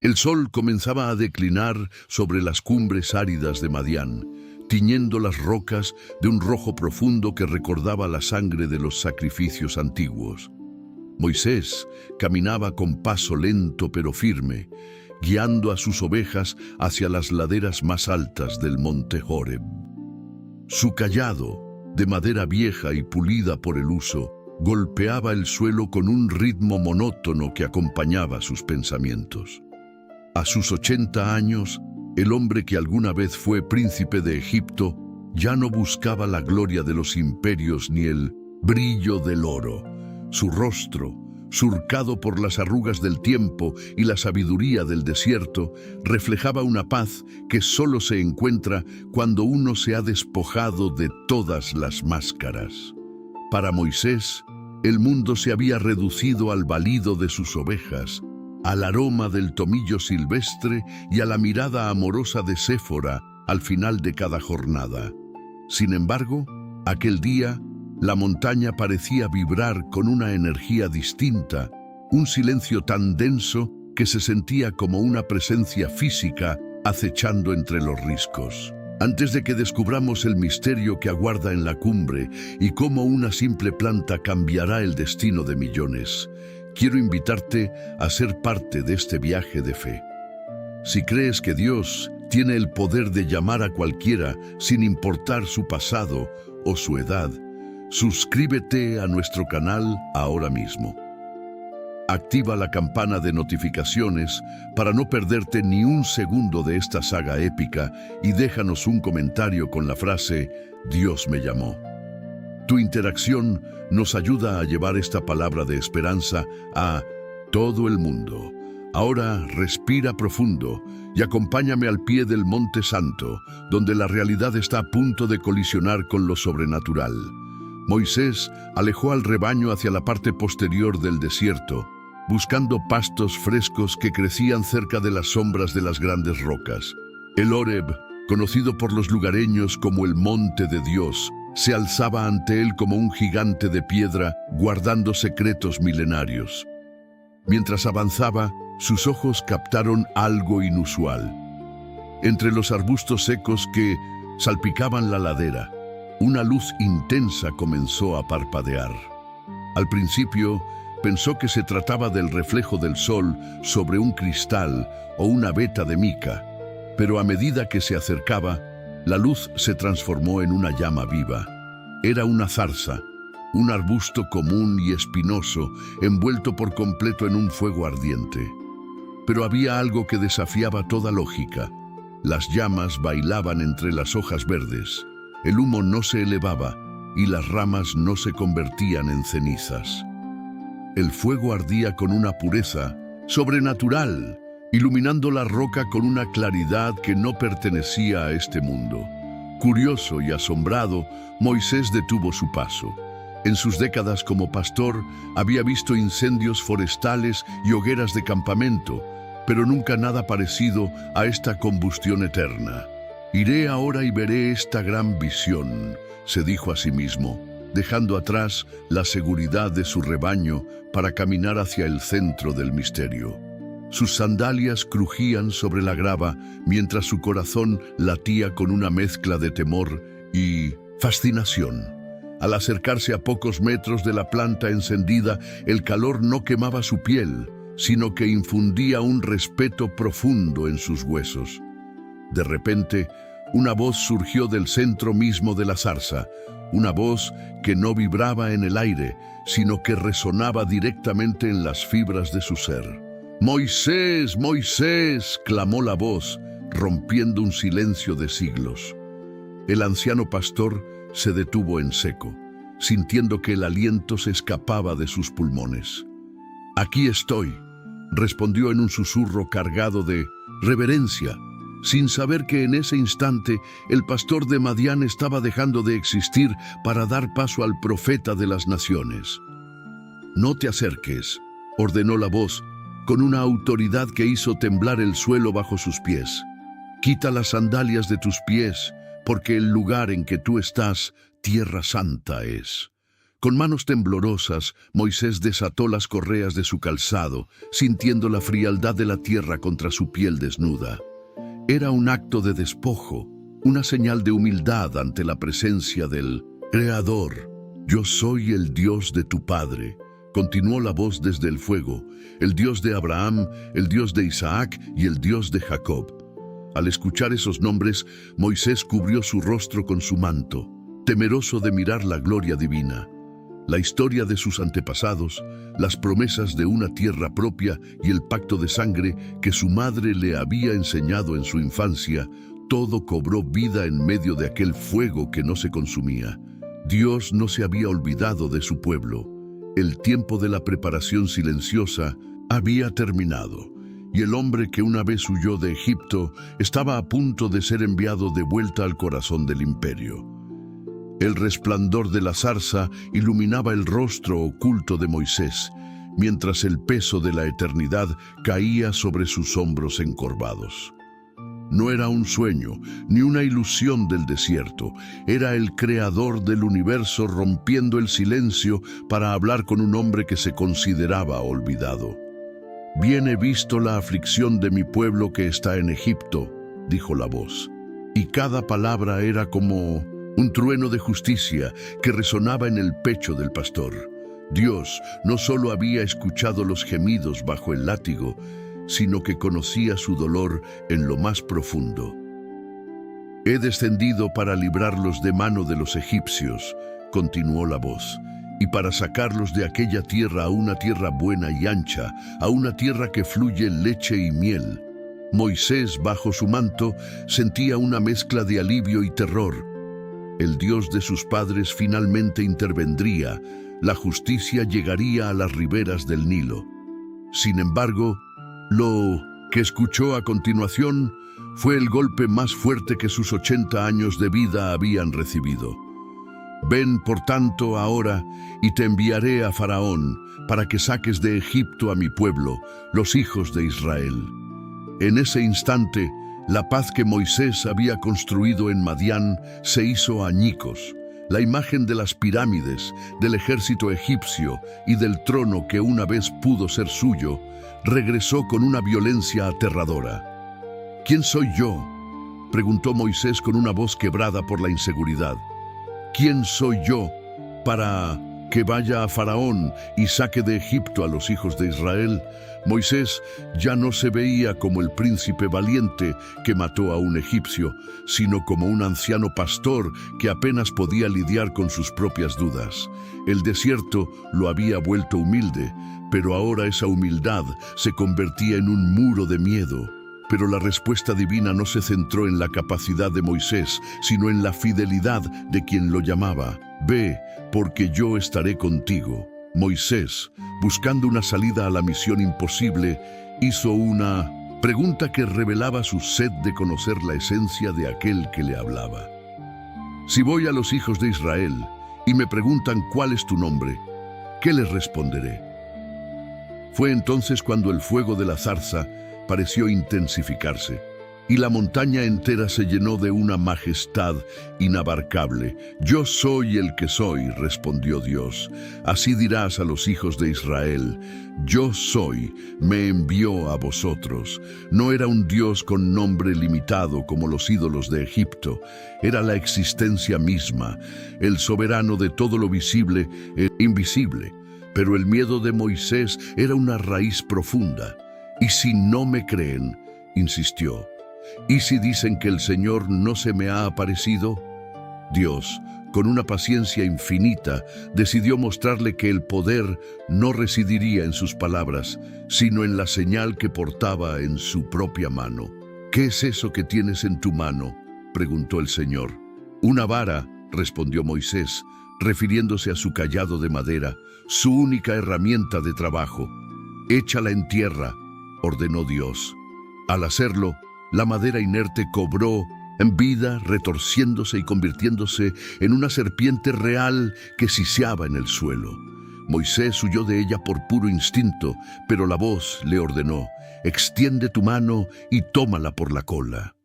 El sol comenzaba a declinar sobre las cumbres áridas de Madián, tiñendo las rocas de un rojo profundo que recordaba la sangre de los sacrificios antiguos. Moisés caminaba con paso lento pero firme, guiando a sus ovejas hacia las laderas más altas del monte Horeb. Su cayado, de madera vieja y pulida por el uso, golpeaba el suelo con un ritmo monótono que acompañaba sus pensamientos. A sus 80 años, el hombre que alguna vez fue príncipe de Egipto ya no buscaba la gloria de los imperios ni el brillo del oro. Su rostro, surcado por las arrugas del tiempo y la sabiduría del desierto, reflejaba una paz que solo se encuentra cuando uno se ha despojado de todas las máscaras. Para Moisés, el mundo se había reducido al balido de sus ovejas, al aroma del tomillo silvestre y a la mirada amorosa de Séfora al final de cada jornada. Sin embargo, aquel día, la montaña parecía vibrar con una energía distinta, un silencio tan denso que se sentía como una presencia física acechando entre los riscos. Antes de que descubramos el misterio que aguarda en la cumbre y cómo una simple planta cambiará el destino de millones, quiero invitarte a ser parte de este viaje de fe. Si crees que Dios tiene el poder de llamar a cualquiera sin importar su pasado o su edad, suscríbete a nuestro canal ahora mismo. Activa la campana de notificaciones para no perderte ni un segundo de esta saga épica y déjanos un comentario con la frase «Dios me llamó». Tu interacción nos ayuda a llevar esta palabra de esperanza a todo el mundo. Ahora respira profundo y acompáñame al pie del Monte Santo, donde la realidad está a punto de colisionar con lo sobrenatural. Moisés alejó al rebaño hacia la parte posterior del desierto, buscando pastos frescos que crecían cerca de las sombras de las grandes rocas. El Horeb, conocido por los lugareños como el Monte de Dios, se alzaba ante él como un gigante de piedra, guardando secretos milenarios. Mientras avanzaba, sus ojos captaron algo inusual. Entre los arbustos secos que salpicaban la ladera, una luz intensa comenzó a parpadear. Al principio, pensó que se trataba del reflejo del sol sobre un cristal o una veta de mica, pero a medida que se acercaba, la luz se transformó en una llama viva. Era una zarza, un arbusto común y espinoso, envuelto por completo en un fuego ardiente. Pero había algo que desafiaba toda lógica. Las llamas bailaban entre las hojas verdes. El humo no se elevaba y las ramas no se convertían en cenizas. El fuego ardía con una pureza sobrenatural, iluminando la roca con una claridad que no pertenecía a este mundo. Curioso y asombrado, Moisés detuvo su paso. En sus décadas como pastor, había visto incendios forestales y hogueras de campamento, pero nunca nada parecido a esta combustión eterna. «Iré ahora y veré esta gran visión», se dijo a sí mismo, dejando atrás la seguridad de su rebaño para caminar hacia el centro del misterio. Sus sandalias crujían sobre la grava mientras su corazón latía con una mezcla de temor y fascinación. Al acercarse a pocos metros de la planta encendida, el calor no quemaba su piel, sino que infundía un respeto profundo en sus huesos. De repente, una voz surgió del centro mismo de la zarza, una voz que no vibraba en el aire, sino que resonaba directamente en las fibras de su ser. «Moisés, Moisés», clamó la voz, rompiendo un silencio de siglos. El anciano pastor se detuvo en seco, sintiendo que el aliento se escapaba de sus pulmones. «Aquí estoy», respondió en un susurro cargado de reverencia, sin saber que en ese instante el pastor de Madián estaba dejando de existir para dar paso al profeta de las naciones. «No te acerques», ordenó la voz, con una autoridad que hizo temblar el suelo bajo sus pies. «Quita las sandalias de tus pies, porque el lugar en que tú estás, tierra santa es». Con manos temblorosas, Moisés desató las correas de su calzado, sintiendo la frialdad de la tierra contra su piel desnuda. Era un acto de despojo, una señal de humildad ante la presencia del Creador. «Yo soy el Dios de tu padre», continuó la voz desde el fuego, «el Dios de Abraham, el Dios de Isaac y el Dios de Jacob». Al escuchar esos nombres, Moisés cubrió su rostro con su manto, temeroso de mirar la gloria divina. La historia de sus antepasados, las promesas de una tierra propia y el pacto de sangre que su madre le había enseñado en su infancia, todo cobró vida en medio de aquel fuego que no se consumía. Dios no se había olvidado de su pueblo. El tiempo de la preparación silenciosa había terminado, y el hombre que una vez huyó de Egipto estaba a punto de ser enviado de vuelta al corazón del imperio. El resplandor de la zarza iluminaba el rostro oculto de Moisés, mientras el peso de la eternidad caía sobre sus hombros encorvados. No era un sueño, ni una ilusión del desierto. Era el Creador del universo rompiendo el silencio para hablar con un hombre que se consideraba olvidado. «Bien he visto la aflicción de mi pueblo que está en Egipto», dijo la voz, y cada palabra era como un trueno de justicia que resonaba en el pecho del pastor. Dios no solo había escuchado los gemidos bajo el látigo, sino que conocía su dolor en lo más profundo. «He descendido para librarlos de mano de los egipcios», continuó la voz, «y para sacarlos de aquella tierra a una tierra buena y ancha, a una tierra que fluye leche y miel». Moisés, bajo su manto, sentía una mezcla de alivio y terror. El Dios de sus padres finalmente intervendría, la justicia llegaría a las riberas del Nilo. Sin embargo, lo que escuchó a continuación fue el golpe más fuerte que sus 80 años de vida habían recibido. «Ven, por tanto, ahora, y te enviaré a Faraón, para que saques de Egipto a mi pueblo, los hijos de Israel». En ese instante, la paz que Moisés había construido en Madián se hizo añicos. La imagen de las pirámides, del ejército egipcio y del trono que una vez pudo ser suyo, regresó con una violencia aterradora. «¿Quién soy yo?», preguntó Moisés con una voz quebrada por la inseguridad. «¿Quién soy yo para que vaya a Faraón y saque de Egipto a los hijos de Israel?» Moisés ya no se veía como el príncipe valiente que mató a un egipcio, sino como un anciano pastor que apenas podía lidiar con sus propias dudas. El desierto lo había vuelto humilde, pero ahora esa humildad se convertía en un muro de miedo. Pero la respuesta divina no se centró en la capacidad de Moisés, sino en la fidelidad de quien lo llamaba. «Ve, porque yo estaré contigo». Moisés, buscando una salida a la misión imposible, hizo una pregunta que revelaba su sed de conocer la esencia de aquel que le hablaba. «Si voy a los hijos de Israel y me preguntan cuál es tu nombre, ¿qué les responderé?». Fue entonces cuando el fuego de la zarza pareció intensificarse, y la montaña entera se llenó de una majestad inabarcable. «Yo soy el que soy», respondió Dios. «Así dirás a los hijos de Israel: yo soy, me envió a vosotros». No era un Dios con nombre limitado como los ídolos de Egipto. Era la existencia misma, el soberano de todo lo visible e invisible. Pero el miedo de Moisés era una raíz profunda. «Y si no me creen», insistió, «¿y si dicen que el Señor no se me ha aparecido?». Dios, con una paciencia infinita, decidió mostrarle que el poder no residiría en sus palabras, sino en la señal que portaba en su propia mano. «¿Qué es eso que tienes en tu mano?», preguntó el Señor. «Una vara», respondió Moisés, refiriéndose a su cayado de madera, su única herramienta de trabajo. «Échala en tierra», ordenó Dios. Al hacerlo, la madera inerte cobró en vida, retorciéndose y convirtiéndose en una serpiente real que siseaba en el suelo. Moisés huyó de ella por puro instinto, pero la voz le ordenó: «Extiende tu mano y tómala por la cola».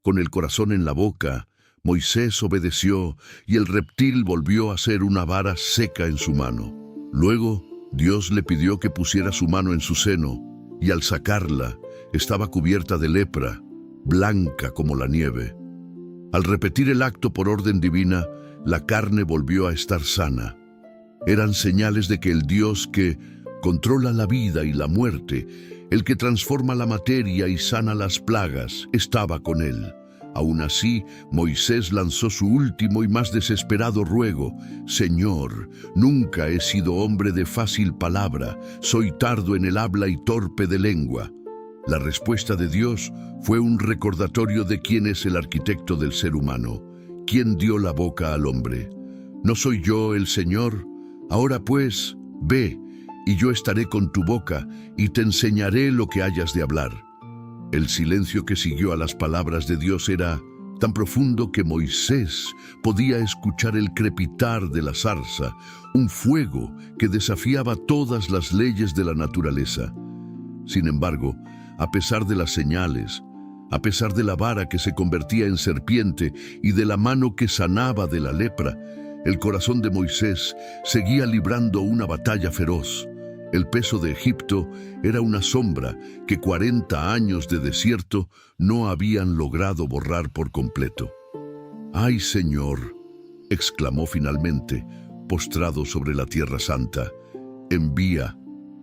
Con el corazón en la boca, Moisés obedeció y el reptil volvió a ser una vara seca en su mano. Luego, Dios le pidió que pusiera su mano en su seno, y al sacarla, estaba cubierta de lepra, blanca como la nieve. Al repetir el acto por orden divina, la carne volvió a estar sana. Eran señales de que el Dios que controla la vida y la muerte, el que transforma la materia y sana las plagas, estaba con él. Aún así, Moisés lanzó su último y más desesperado ruego: «Señor, nunca he sido hombre de fácil palabra, soy tardo en el habla y torpe de lengua». La respuesta de Dios fue un recordatorio de quién es el arquitecto del ser humano, quién dio la boca al hombre. ¿No soy yo el Señor? Ahora pues, ve, y yo estaré con tu boca, y te enseñaré lo que hayas de hablar. El silencio que siguió a las palabras de Dios era tan profundo que Moisés podía escuchar el crepitar de la zarza, un fuego que desafiaba todas las leyes de la naturaleza. Sin embargo, a pesar de las señales, a pesar de la vara que se convertía en serpiente y de la mano que sanaba de la lepra, el corazón de Moisés seguía librando una batalla feroz. El peso de Egipto era una sombra que 40 años de desierto no habían logrado borrar por completo. «¡Ay, Señor!», exclamó finalmente, postrado sobre la Tierra Santa. «Envía,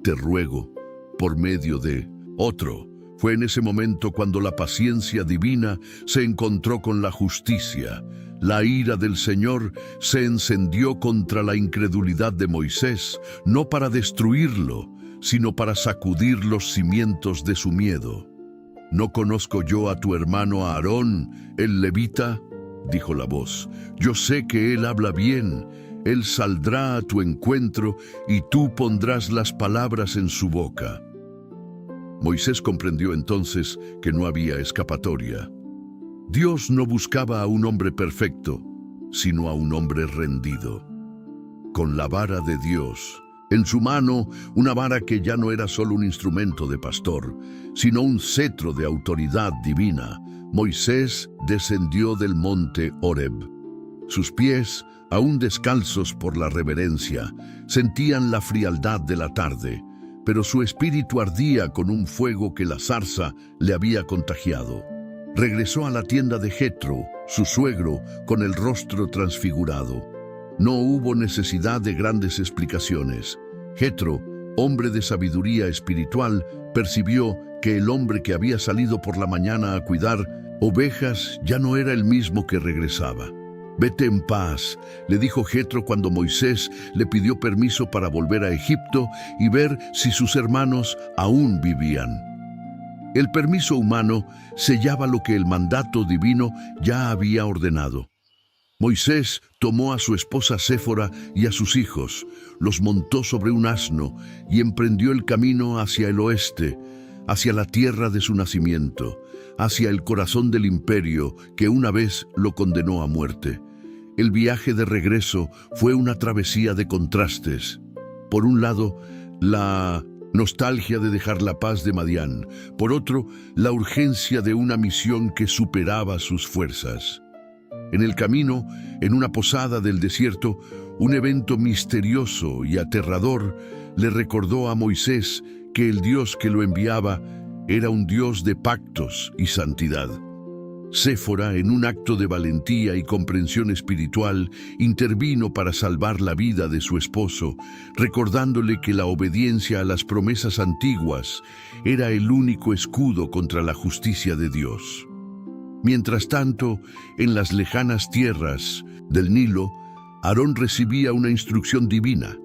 te ruego, por medio de otro». Fue en ese momento cuando la paciencia divina se encontró con la justicia. La ira del Señor se encendió contra la incredulidad de Moisés, no para destruirlo, sino para sacudir los cimientos de su miedo. «¿No conozco yo a tu hermano Aarón, el levita?», dijo la voz. «Yo sé que él habla bien. Él saldrá a tu encuentro y tú pondrás las palabras en su boca». Moisés comprendió entonces que no había escapatoria. Dios no buscaba a un hombre perfecto, sino a un hombre rendido. Con la vara de Dios, en su mano, una vara que ya no era solo un instrumento de pastor, sino un cetro de autoridad divina, Moisés descendió del monte Horeb. Sus pies, aún descalzos por la reverencia, sentían la frialdad de la tarde, pero su espíritu ardía con un fuego que la zarza le había contagiado. Regresó a la tienda de Jetro, su suegro, con el rostro transfigurado. No hubo necesidad de grandes explicaciones. Jetro, hombre de sabiduría espiritual, percibió que el hombre que había salido por la mañana a cuidar ovejas ya no era el mismo que regresaba. «Vete en paz», le dijo Jetro cuando Moisés le pidió permiso para volver a Egipto y ver si sus hermanos aún vivían. El permiso humano sellaba lo que el mandato divino ya había ordenado. Moisés tomó a su esposa Séfora y a sus hijos, los montó sobre un asno y emprendió el camino hacia el oeste, hacia la tierra de su nacimiento, hacia el corazón del imperio que una vez lo condenó a muerte. El viaje de regreso fue una travesía de contrastes. Por un lado, la nostalgia de dejar la paz de Madián. Por otro, la urgencia de una misión que superaba sus fuerzas. En el camino, en una posada del desierto, un evento misterioso y aterrador le recordó a Moisés que el Dios que lo enviaba era un Dios de pactos y santidad. Séfora, en un acto de valentía y comprensión espiritual, intervino para salvar la vida de su esposo, recordándole que la obediencia a las promesas antiguas era el único escudo contra la justicia de Dios. Mientras tanto, en las lejanas tierras del Nilo, Aarón recibía una instrucción divina: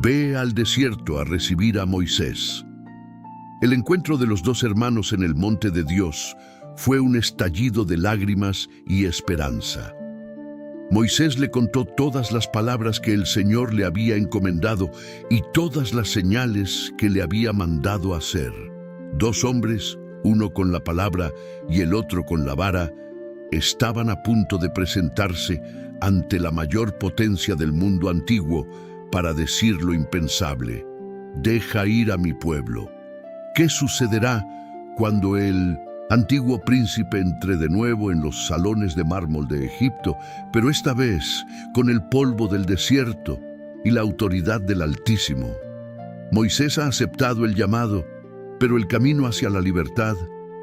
«Ve al desierto a recibir a Moisés». El encuentro de los dos hermanos en el monte de Dios fue un estallido de lágrimas y esperanza. Moisés le contó todas las palabras que el Señor le había encomendado y todas las señales que le había mandado hacer. Dos hombres, uno con la palabra y el otro con la vara, estaban a punto de presentarse ante la mayor potencia del mundo antiguo para decir lo impensable: «Deja ir a mi pueblo». ¿Qué sucederá cuando el Antiguo príncipe, entré de nuevo en los salones de mármol de Egipto, pero esta vez con el polvo del desierto y la autoridad del Altísimo. Moisés ha aceptado el llamado, pero el camino hacia la libertad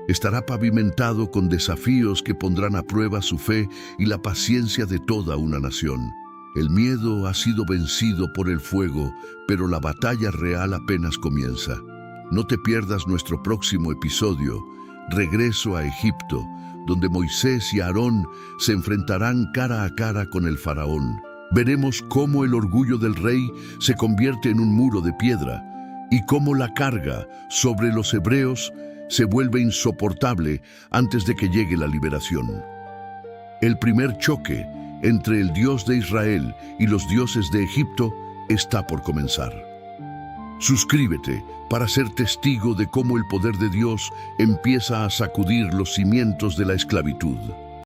estará pavimentado con desafíos que pondrán a prueba su fe y la paciencia de toda una nación. El miedo ha sido vencido por el fuego, pero la batalla real apenas comienza. No te pierdas nuestro próximo episodio, Regreso a Egipto, donde Moisés y Aarón se enfrentarán cara a cara con el faraón. Veremos cómo el orgullo del rey se convierte en un muro de piedra y cómo la carga sobre los hebreos se vuelve insoportable antes de que llegue la liberación. El primer choque entre el Dios de Israel y los dioses de Egipto está por comenzar. Suscríbete para ser testigo de cómo el poder de Dios empieza a sacudir los cimientos de la esclavitud.